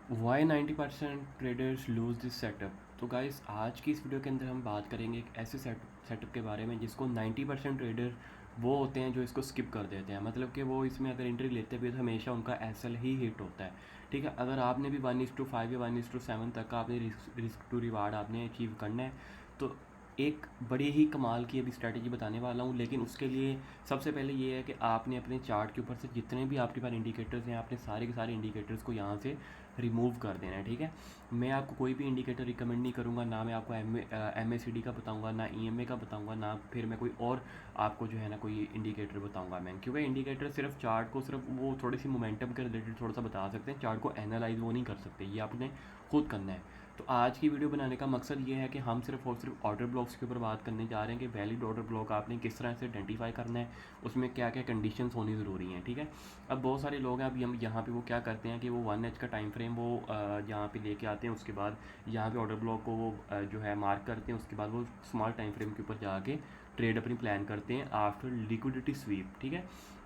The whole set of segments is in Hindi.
Y 90% traders lose this setup. तो गाइस आज की इस वीडियो के अंदर हम बात करेंगे एक ऐसे सेटअप के बारे में जिसको 90% ट्रेडर वो होते हैं जो इसको स्किप कर देते हैं। मतलब कि वो इसमें अगर एंट्री लेते भी तो हमेशा उनका एसएल ही हिट होता है। ठीक है, अगर आपने भी 1:5 या 1:7 तक का आपने रिस्क टू रिवार्ड आपने अचीव करना है तो एक बड़ी ही कमाल की अभी स्ट्रैटेजी बताने वाला हूँ। लेकिन उसके लिए सबसे पहले ये है कि आपने अपने चार्ट के ऊपर से जितने भी आपके पास इंडिकेटर्स हैं आपने सारे के सारे इंडिकेटर्स को यहाँ से रिमूव कर देना है। ठीक है, मैं आपको कोई भी इंडिकेटर रिकमेंड नहीं करूँगा, ना मैं आपको एम ए सी डी का बताऊँगा, ना ई एम ए का बताऊँगा, ना फिर मैं कोई और आपको जो है ना कोई इंडिकेटर बताऊँगा मैं। क्योंकि इंडिकेटर सिर्फ चार्ट को सिर्फ वो थोड़ी सी मोमेंटम के रिलेटेड थोड़ा सा बता सकते हैं, चार्ट को एनालाइज वो नहीं कर सकते, ये आपने खुद करना है। तो आज की वीडियो बनाने का मकसद ये है कि हम सिर्फ और सिर्फ ऑर्डर ब्लॉक्स के ऊपर बात करने जा रहे हैं कि वैलिड ऑर्डर ब्लॉक आपने किस तरह से आइडेंटिफाई करना है, उसमें क्या क्या कंडीशंस होनी ज़रूरी हैं। ठीक है, अब बहुत सारे लोग हैं, अभी हम यहाँ पे वो क्या करते हैं कि वो 1 एच का टाइम फ्रेम वो यहाँ पे लेके आते हैं, उसके बाद यहाँ पे ऑर्डर ब्लॉक को वो जो है मार्क करते हैं, उसके बाद वो स्मॉल टाइम फ्रेम के ऊपर जाके ट्रेड अपनी प्लान करते हैं आफ्टर लिक्विडिटी स्वीप। ठीक है,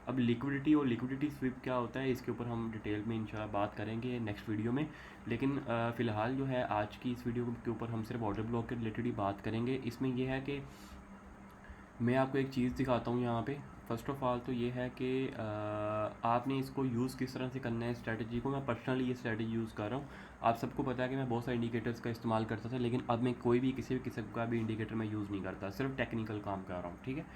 अब लिक्विडिटी और लिक्विडिटी स्वीप क्या होता है इसके ऊपर हम डिटेल में इंशाल्लाह बात करेंगे नेक्स्ट वीडियो में। लेकिन फ़िलहाल जो है आज की इस वीडियो के ऊपर हम सिर्फ ऑर्डर ब्लॉक के रिलेटेड ही बात करेंगे। इसमें यह है कि मैं आपको एक चीज़ दिखाता हूँ यहाँ पे। फ़र्स्ट ऑफ़ ऑल तो ये है कि आपने इसको यूज़ किस तरह से करना है स्ट्रैटेजी को। मैं पर्सनली ये स्ट्रैटेजी यूज़ कर रहा हूँ। आप सबको पता है कि मैं बहुत सारे इंडिकेटर्स का इस्तेमाल करता था, लेकिन अब मैं कोई भी किसी भी किस्म का भी इंडिकेटर मैं यूज़ नहीं करता, सिर्फ टेक्निकल काम कर रहा हूँ। ठीक है,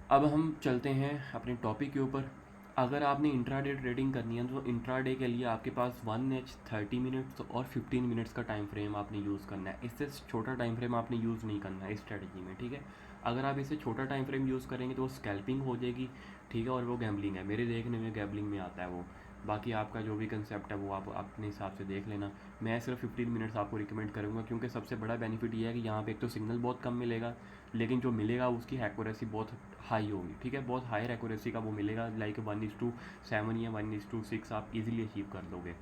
अब हम चलते हैं अपने टॉपिक के ऊपर। अगर आपने इंट्राडे ट्रेडिंग करनी है तो इंट्राडे के लिए आपके पास 1 एच 30 मिनट्स और 15 मिनट्स का टाइम फ्रेम आपने यूज़ करना है। इससे छोटा टाइम फ्रेम आपने यूज़ नहीं करना है इस स्ट्रेटजी में। ठीक है, अगर आप इससे छोटा टाइम फ्रेम यूज़ करेंगे तो वो स्कैल्पिंग हो जाएगी। ठीक है, और वो गैम्बलिंग है, मेरे देखने में गैम्बलिंग में आता है वो। बाकी आपका जो भी कंसेप्ट है वो आप अपने हिसाब से देख लेना। मैं सिर्फ 15 मिनट्स आपको रिकमेंड करूँगा, क्योंकि सबसे बड़ा बेनिफिट ये है कि यहाँ पे एक तो सिग्नल बहुत कम मिलेगा, लेकिन जो मिलेगा उसकी एक्यूरेसी बहुत हाई होगी। ठीक है, बहुत हायर एक्यूरेसी का वो मिलेगा, लाइक 1:7 या 1:6 आप इजीली अचीव कर लोगे।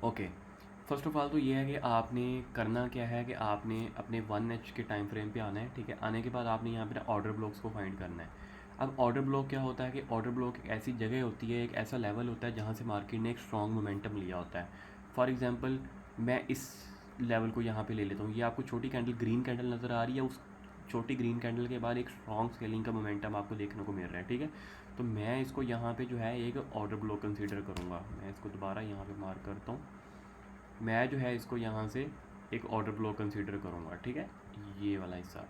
ओके, फर्स्ट ऑफ ऑल तो ये है कि आपने करना क्या है कि आपने अपने 1 एच के टाइम फ्रेम पे आना है। ठीक है, आने के बाद आपने यहाँ पे ऑर्डर ब्लॉक्स को फाइंड करना है। अब ऑर्डर ब्लॉक क्या होता है कि ऑर्डर ब्लॉक एक ऐसी जगह होती है, एक ऐसा लेवल होता है जहाँ से मार्केट ने एक स्ट्रॉन्ग मोमेंटम लिया होता है। फॉर एग्जांपल मैं इस लेवल को यहाँ पे ले लेता हूँ, ये आपको छोटी कैंडल ग्रीन कैंडल नज़र आ रही है, उस छोटी ग्रीन कैंडल के बाद एक स्ट्रॉन्ग स्केलिंग का मोमेंटम आपको देखने को मिल रहा है। ठीक है, तो मैं इसको यहाँ पे जो है एक ऑर्डर ब्लॉक कंसीडर करूँगा। मैं इसको दोबारा यहाँ पे मार्क करता हूँ, मैं जो है इसको यहाँ से एक ऑर्डर ब्लॉक कंसीडर करूँगा। ठीक है, ये वाला हिस्सा,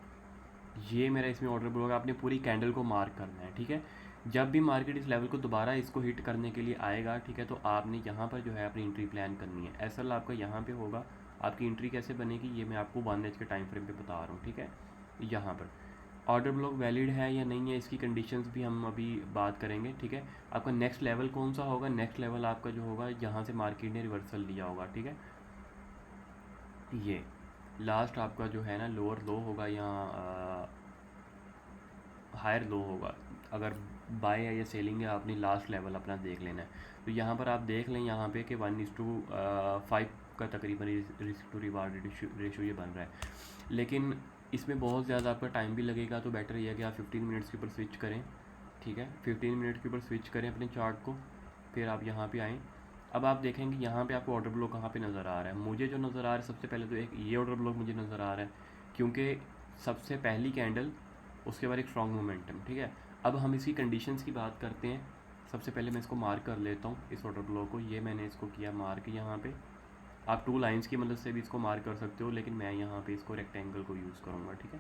ये मेरा इसमें ऑर्डर ब्लॉक, आपने पूरी कैंडल को मार्क करना है। ठीक है, जब भी मार्केट इस लेवल को दोबारा इसको हिट करने के लिए आएगा, ठीक है, तो आपने यहाँ पर जो है अपनी एंट्री प्लान करनी है। एसएल आपका यहाँ पे होगा, आपकी एंट्री कैसे बनेगी ये मैं आपको 1 एच के टाइम फ्रेम पे बता रहा हूँ। ठीक है, यहाँ पर ऑर्डर ब्लॉक वैलिड है या नहीं है इसकी कंडीशंस भी हम अभी बात करेंगे। ठीक है, आपका नेक्स्ट लेवल कौन सा होगा, नेक्स्ट लेवल आपका जो होगा यहाँ से मार्केट ने रिवर्सल लिया होगा। ठीक है, ये लास्ट आपका जो है ना लोअर लो होगा, यहाँ हायर लो होगा। अगर बाय है या सेलिंग है आपने लास्ट लेवल अपना देख लेना है। तो यहाँ पर आप देख लें यहाँ पे कि 1:5 का तकरीबन रिस्क टू रिवार्ड रेशो ये बन रहा है। लेकिन इसमें बहुत ज़्यादा आपका टाइम भी लगेगा, तो बेटर यह है कि आप 15 मिनट्स के ऊपर स्विच करें। ठीक है, 15 मिनट के ऊपर स्विच करें अपने चार्ट को, फिर आप यहाँ पे आएँ। अब आप देखेंगे यहाँ पे आपको ऑर्डर ब्लॉक कहाँ पे नज़र आ रहा है। मुझे जो नज़र आ रहा है सबसे पहले तो एक ये ऑर्डर ब्लॉक मुझे नज़र आ रहा है, क्योंकि सबसे पहली कैंडल उसके बाद एक स्ट्रॉन्ग मोमेंटम। ठीक है, अब हम इसकी कंडीशंस की बात करते हैं। सबसे पहले मैं इसको मार्क कर लेता हूँ इस ऑर्डर ब्लॉक को, ये मैंने इसको किया मार्क यहाँ पे। आप 2 लाइन्स की मदद से भी इसको मार्क कर सकते हो, लेकिन मैं यहाँ पे इसको रेक्टेंगल को यूज़ करूँगा। ठीक है,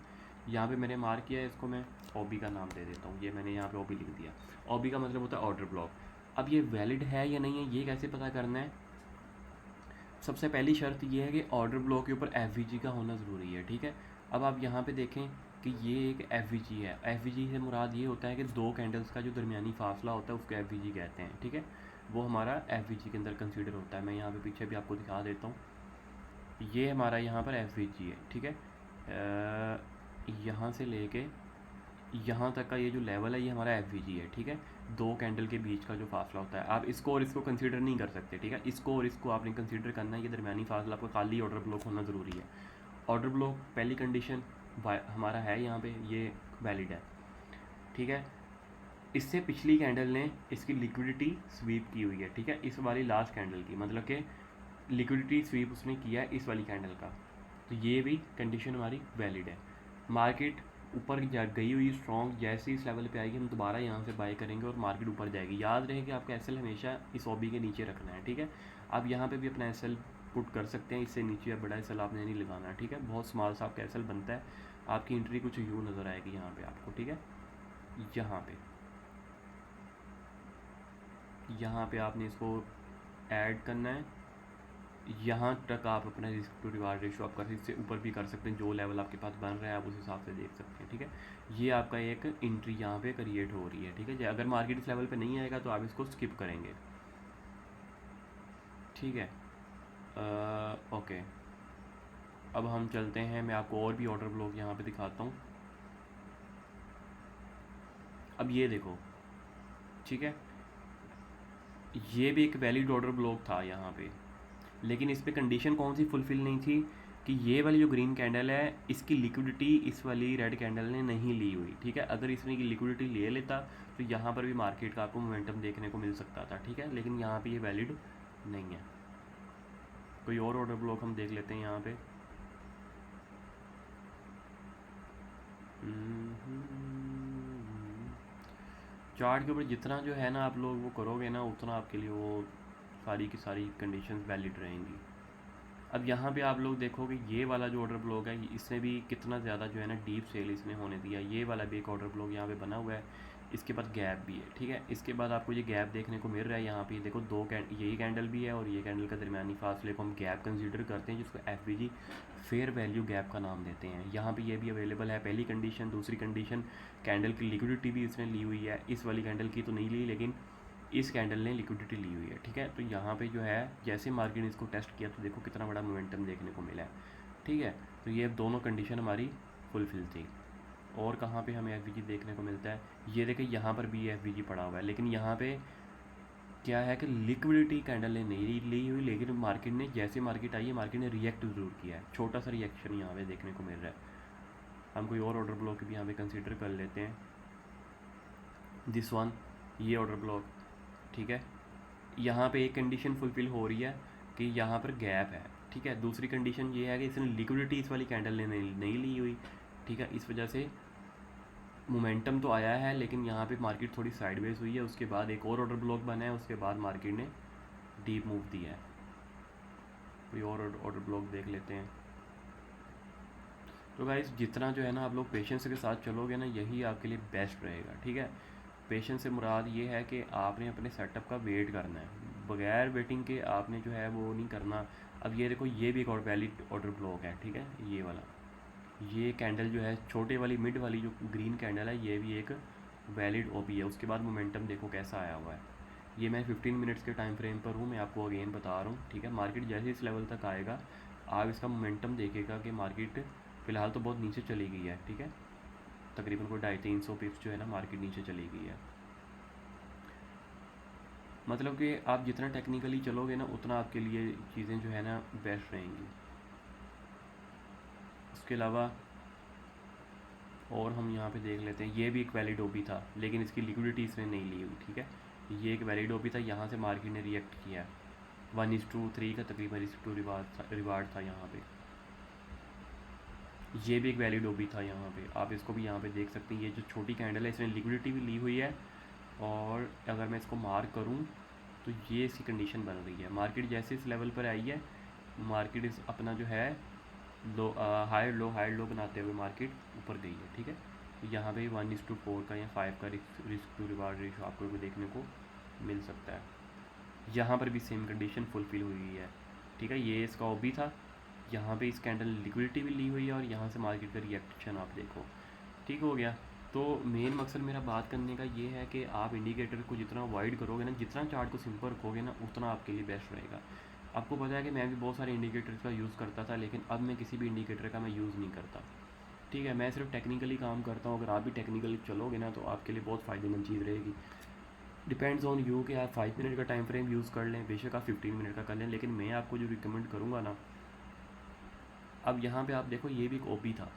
यहाँ पे मैंने मार्क किया है, इसको मैं ओबी का नाम दे देता हूँ, ये मैंने यहाँ पे ओबी लिख दिया। ओबी का मतलब होता है ऑर्डर ब्लॉक। अब ये वैलिड है या नहीं है ये कैसे पता करना है। सबसे पहली शर्त ये है कि ऑर्डर ब्लॉक के ऊपर एफ का होना ज़रूरी है। ठीक है, अब आप यहाँ पे देखें कि ये एक एफ है। एफ से मुराद ये होता है कि दो कैंडल्स का जो दरमियानी फासला होता है उसको एफ कहते हैं। ठीक है, वो हमारा एफ के अंदर कंसीडर होता है। मैं यहाँ पे पीछे भी आपको दिखा देता हूँ, ये हमारा यहाँ पर एफ है। ठीक है, यहाँ से लेके यहाँ तक का ये जो लेवल है ये हमारा एफ है। ठीक है, दो कैंडल के बीच का जो फासला होता है, आप इसको और इसको कंसीडर नहीं कर सकते। ठीक है, इसको और इसको आपने कंसीडर करना है, ये दरमियानी फासला आपका खाली ऑर्डर ब्लॉक होना ज़रूरी है। ऑर्डर ब्लॉक पहली कंडीशन हमारा है यहाँ पे, ये वैलिड है। ठीक है, इससे पिछली कैंडल ने इसकी लिक्विडिटी स्वीप की हुई है, ठीक है, इस वाली लास्ट कैंडल की, मतलब कि लिक्विडिटी स्वीप उसने किया है इस वाली कैंडल का, तो ये भी कंडीशन हमारी वैलिड है। मार्केट ऊपर गई हुई स्ट्रॉन्ग, जैसे इस लेवल पे आएगी हम दोबारा यहाँ से बाय करेंगे और मार्केट ऊपर जाएगी। याद रहे कि आपका एसएल हमेशा इस ओबी के नीचे रखना है, ठीक है। आप यहाँ पे भी अपना एसएल पुट कर सकते हैं, इससे नीचे बड़ा एसएल आपने नहीं लगाना, ठीक है। बहुत स्मॉल सा आपका एसएल बनता है, आपकी एंट्री कुछ यूँ नज़र आएगी यहाँ पे आपको, ठीक है। यहाँ पे आपने इसको ऐड करना है, यहाँ तक आप अपना रिस्क टू रिवार्ड रेशो आप कर इससे ऊपर भी कर सकते हैं, जो लेवल आपके पास बन रहा है आप उस हिसाब से देख सकते हैं, ठीक है। ये आपका एक एंट्री यहाँ पे क्रिएट हो रही है, ठीक है। अगर मार्केट इस लेवल पे नहीं आएगा तो आप इसको स्किप करेंगे, ठीक है। ओके, अब हम चलते हैं, मैं आपको और भी ऑर्डर ब्लॉक यहाँ पे दिखाता हूँ। अब ये देखो, ठीक है, ये भी एक वैलिड ऑर्डर ब्लॉक था यहाँ पे, लेकिन इस पर कंडीशन कौन सी फुलफ़िल नहीं थी कि ये वाली जो ग्रीन कैंडल है इसकी लिक्विडिटी इस वाली रेड कैंडल ने नहीं ली हुई, ठीक है। अगर इसने की लिक्विडिटी ले लेता तो यहाँ पर भी मार्केट का आपको मोमेंटम देखने को मिल सकता था, ठीक है, लेकिन यहाँ पे ये वैलिड नहीं है। कोई और ऑर्डर ब्लॉक हम देख लेते हैं यहाँ पे। चार्ट के ऊपर जितना जो है ना आप लोग वो करोगे ना, उतना आपके लिए वो सारी की सारी कंडीशंस वैलिड रहेंगी। अब यहाँ पे आप लोग देखोगे ये वाला जो ऑर्डर ब्लॉक है इसमें भी कितना ज़्यादा जो है ना डीप सेल इसने होने दिया। ये वाला भी एक ऑर्डर ब्लॉक यहाँ पे बना हुआ है, इसके बाद गैप भी है, ठीक है। इसके बाद आपको ये गैप देखने को मिल रहा है यहाँ पे, देखो यही कैंडल भी है और ये कैंडल का दरमियानी फासले को हम गैप कंसीडर करते हैं, जिसको एफवीजी फेयर वैल्यू गैप का नाम देते हैं। यहाँ पे ये भी अवेलेबल है, पहली कंडीशन। दूसरी कंडीशन, कैंडल की लिक्विडिटी भी इसने ली हुई है, इस वाली कैंडल की तो नहीं ली लेकिन इस कैंडल ने लिक्विडिटी ली हुई है, ठीक है। तो यहाँ पे जो है जैसे मार्केट ने इसको टेस्ट किया तो देखो कितना बड़ा मोमेंटम देखने को मिला है, ठीक है। तो ये दोनों कंडीशन हमारी फुलफिल थी। और कहाँ पे हमें एफ देखने को मिलता है, ये देखिए यहाँ पर भी एफ पड़ा हुआ है, लेकिन यहाँ पे क्या है कि लिक्विडिटी कैंडल ने नहीं ली हुई, लेकिन मार्केट ने जैसे मार्केट आई है मार्केट ने रिएक्ट ज़रूर किया है, छोटा सा रिएक्शन यहाँ पे देखने को मिल रहा है। हम कोई और ऑर्डर ब्लॉक भी यहाँ पे कंसिडर कर लेते हैं, दिस वन, ये ऑर्डर ब्लॉक, ठीक है। यहाँ पे एक कंडीशन फुलफिल हो रही है कि यहाँ पर गैप है, ठीक है। दूसरी कंडीशन ये है कि इसने लिक्विडिटी इस वाली कैंडल ने नहीं ली हुई, ठीक है। इस वजह से मोमेंटम तो आया है लेकिन यहाँ पे मार्केट थोड़ी साइडवेज हुई है। उसके बाद एक और ऑर्डर ब्लॉक बना है, उसके बाद मार्केट ने डीप मूव दिया है। कोई और ऑर्डर ब्लॉक देख लेते हैं। तो गाइस जितना जो है ना आप लोग पेशेंस के साथ चलोगे ना, यही आपके लिए बेस्ट रहेगा, ठीक है। पेशेंस से मुराद ये है कि आपने अपने सेटअप का वेट करना है, बगैर वेटिंग के आपने जो है वो नहीं करना। अब ये देखो, ये भी एक और वैलिड ऑर्डर ब्लॉक है, ठीक है। ये वाला, ये कैंडल जो है छोटे वाली मिड वाली जो ग्रीन कैंडल है, ये भी एक वैलिड ओपी है। उसके बाद मोमेंटम देखो कैसा आया हुआ है। ये मैं 15 मिनट्स के टाइम फ्रेम पर हूँ, मैं आपको अगेन बता रहा हूँ, ठीक है। मार्केट जैसे इस लेवल तक आएगा आप इसका मोमेंटम देखेगा कि मार्केट फ़िलहाल तो बहुत नीचे चली गई है, ठीक है। तकरीबन कोई 250-300 पिप्स जो है ना मार्केट नीचे चली गई है। मतलब कि आप जितना टेक्निकली चलोगे ना उतना आपके लिए चीज़ें जो है ना बेस्ट रहेंगी। उसके अलावा और हम यहाँ पे देख लेते हैं, ये भी एक वैलिड ओपी था लेकिन इसकी लिक्विडिटी इसने नहीं ली हुई, ठीक है। ये एक वैलिड ओपी था, यहाँ से मार्केट ने रिएक्ट किया, 1:3 का तकरीबन रिस्क टू रिवार्ड था यहाँ पे। ये भी एक वैलिड ओपी था यहाँ पे, आप इसको भी यहाँ पे देख सकते हैं। ये जो छोटी कैंडल है इसने लिक्विडिटी भी ली हुई है, और अगर मैं इसको मार्क करूँ तो ये इसकी कंडीशन बन रही है। मार्केट जैसे इस लेवल पर आई है, मार्केट इस अपना जो है लो हाई लो बनाते हुए मार्केट ऊपर गई है, ठीक है। यहाँ पे 1:4 का या 5 का रिस्क टू रिवार्ड रेशो आपको भी देखने को मिल सकता है। यहाँ पर भी सेम कंडीशन फुलफिल हुई है, ठीक है। ये इसका ओबी था, यहाँ पे इस कैंडल लिक्विडिटी भी ली हुई है और यहाँ से मार्केट का रिएक्शन आप देखो, ठीक हो गया। तो मेन मकसद मेरा बात करने का ये है कि आप इंडिकेटर को जितना अवॉइड करोगे ना, जितना चार्ट को सिंपल रखोगे ना, उतना आपके लिए बेस्ट रहेगा। आपको पता है कि मैं भी बहुत सारे इंडिकेटर्स का यूज़ करता था, लेकिन अब मैं किसी भी इंडिकेटर का मैं यूज़ नहीं करता, ठीक है। मैं सिर्फ टेक्निकली काम करता हूँ। अगर आप भी टेक्निकली चलोगे ना तो आपके लिए बहुत फ़ायदेमंद चीज़ रहेगी। डिपेंड्स ऑन यू कि आप 5 मिनट का टाइम फ्रेम यूज़ कर लें, बेशक आप 15 मिनट का कर लें, लेकिन मैं आपको जो रिकमेंड करूँगा ना, अब यहाँ पे आप देखो ये भी एक ओपी था,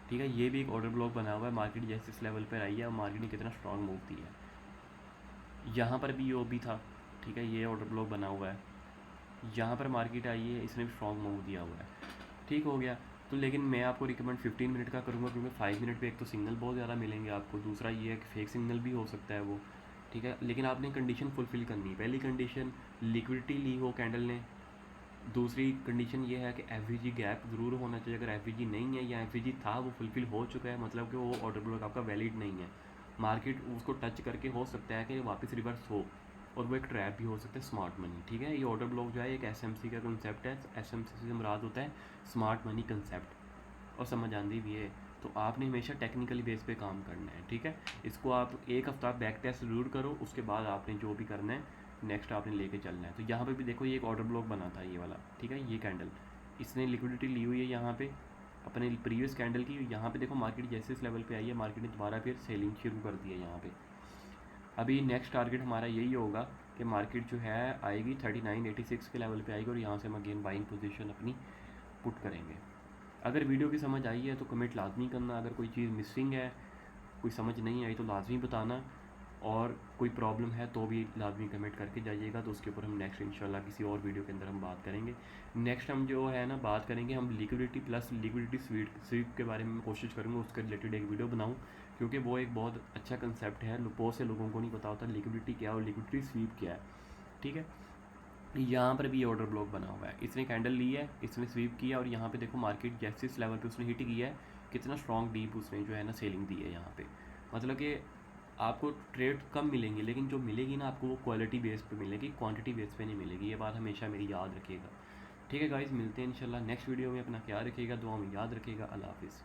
ठीक है। ये भी एक ऑर्डर ब्लॉक बना हुआ है, मार्केट जैसे इस लेवल पर आई है और मार्केट ने कितना स्ट्रॉन्ग मूव दिया है, यहाँ पर भी OB था, ठीक है, ये ऑर्डर ब्लॉक बना हुआ है। यहाँ पर मार्केट आई है, इसने भी स्ट्रॉन्ग मूव दिया हुआ है, ठीक हो गया। तो लेकिन मैं आपको रिकमेंड 15 मिनट का करूँगा, क्योंकि 5 मिनट पे एक तो सिग्नल बहुत ज़्यादा मिलेंगे आपको, दूसरा ये है कि फेक सिग्नल भी हो सकता है वो, ठीक है। लेकिन आपने कंडीशन फुलफ़िल करनी है। पहली कंडीशन, लिक्विडिटी ली हो कैंडल ने। दूसरी कंडीशन ये है कि एफ गैप ज़रूर होना चाहिए। अगर एफ नहीं है या एफ था वो फुलफ़िल हो चुका है, मतलब कि वो ऑर्डर ब्लॉक आपका वैलिड नहीं है। मार्केट उसको टच करके हो सकता है कि वापस रिवर्स हो, और वो एक ट्रैप भी हो सकता है स्मार्ट मनी, ठीक है। ये ऑर्डर ब्लॉक जो है एक SMC का कंसेप्ट है। SMC से मुराद होता है स्मार्ट मनी कंसेप्ट, और समझ आती भी है। तो आपने हमेशा टेक्निकली बेस पे काम करना है, ठीक है। इसको आप एक हफ्ता बैक टेस्ट ज़रूर करो, उसके बाद आपने जो भी करना है नेक्स्ट आपने लेके चलना है। तो यहाँ पे भी देखो ये एक ऑर्डर ब्लॉक बना था ये वाला, ठीक है। ये कैंडल इसने लिक्विडिटी ली हुई है यहाँ पे अपने प्रीवियस कैंडल की। यहाँ पे देखो मार्केट जैसे इस लेवल पे आई है, मार्केट ने दोबारा फिर सेलिंग शुरू कर दी है यहाँ पे। अभी नेक्स्ट टारगेट हमारा यही होगा कि मार्केट जो है आएगी 3986 के लेवल पे आएगी, और यहाँ से हम अगेन बाइंग पोजीशन अपनी पुट करेंगे। अगर वीडियो की समझ आई है तो कमेंट लाजमी करना। अगर कोई चीज़ मिसिंग है, कोई समझ नहीं आई तो लाजमी बताना, और कोई प्रॉब्लम है तो भी लाजमी कमेंट करके जाइएगा। तो उसके ऊपर हम नेक्स्ट इंशाल्लाह किसी और वीडियो के अंदर हम बात करेंगे। नेक्स्ट हम जो है ना बात करेंगे हम लिक्विडिटी प्लस लिक्विडिटी स्वीप के बारे में कोशिश करूँगा उसके रिलेटेड एक वीडियो बनाऊँ, क्योंकि वो एक बहुत अच्छा कंसेप्ट है। बहुत से लोगों को नहीं पता होता लिक्विडिटी क्या है और लिक्विडिटी स्वीप क्या है, ठीक है। यहाँ पर भी ऑर्डर ब्लॉक बना हुआ है, इसने कैंडल ली है, इसने स्वीप किया, और यहाँ पे देखो मार्केट जैसे इस लेवल पे उसने हिट किया है, कितना स्ट्रॉन्ग डीप उसने जो है ना सेलिंग दी है यहाँ पे। मतलब कि आपको ट्रेड कम मिलेंगी, लेकिन जो मिलेगी ना आपको वो क्वालिटी बेस पे मिलेगी, क्वांटिटी बेस पे नहीं मिलेगी। ये बात हमेशा मेरी याद रखिएगा, ठीक है गाइस। मिलते हैं इंशाल्लाह नेक्स्ट वीडियो में। अपना ख्याल रखिएगा, दुआ में याद रखिएगा। अल्लाह हाफिज़।